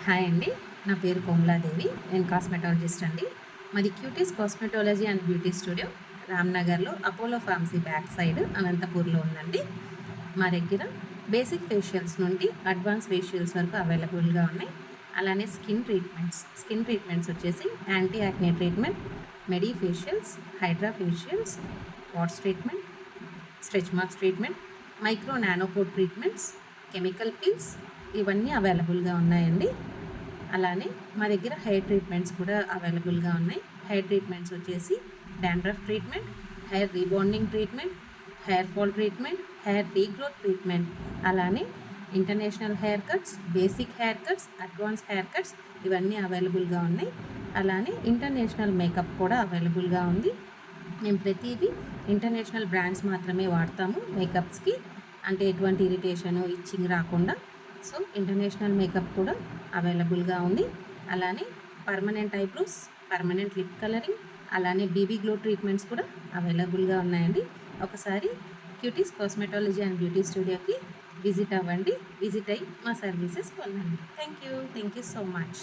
Hi అండి. నా పేరు కోమలాదేవి. నేను కాస్మెటాలజిస్ట్ అండి. మాది cuties cosmetology and beauty studio రామ్‌నగర్‌లో అపోలో ఫార్మసీ బ్యాక్ సైడ్ అనంతపూర్‌లో ఉందండి. మా దగ్గర బేసిక్ ఫేషియల్స్ నుండి అడ్వాన్స్ ఫేషియల్స్ వరకు అవైలబుల్‌గా ఉన్నాయి. అలానే స్కిన్ ట్రీట్మెంట్స్ వచ్చేసి anti acne treatment, medi facials, hydra facials, warts treatment, stretch marks treatment, micro nanopore treatments, chemical peels ఇవన్నీ అవైలబుల్‌గా ఉన్నాయండి. అలానే మా దగ్గర హెయిర్ ట్రీట్మెంట్స్ కూడా అవైలబుల్‌గా ఉన్నాయి. హెయిర్ ట్రీట్మెంట్స్ వచ్చేసి dandruff treatment, hair rebonding treatment, hair fall treatment, hair regrowth treatment, అలానే international hair cuts, basic hair cuts, advance hair cuts ఇవన్నీ అవైలబుల్‌గా ఉన్నాయి. అలానే ఇంటర్నేషనల్ మేకప్ కూడా అవైలబుల్‌గా ఉంది. మేము ప్రతీదీ ఇంటర్నేషనల్ బ్రాండ్స్ మాత్రమే వాడతాము మేకప్స్‌కి. అంటే ఎటువంటి ఇరిటేషను, ఇచ్చింగ్ రాకుండా. సో, ఇంటర్నేషనల్ మేకప్ కూడా అవైలబుల్‌గా ఉంది. అలానే permanent eyebrows, permanent lip colouring, అలానే బీబీ గ్లో ట్రీట్మెంట్స్ కూడా అవైలబుల్‌గా ఉన్నాయండి. ఒకసారి క్యూటీస్ కాస్మెటాలజీ అండ్ బ్యూటీ స్టూడియోకి విజిట్ అవ్వండి. విజిట్ అయ్యి మా సర్వీసెస్ పొందండి. Thank you so much.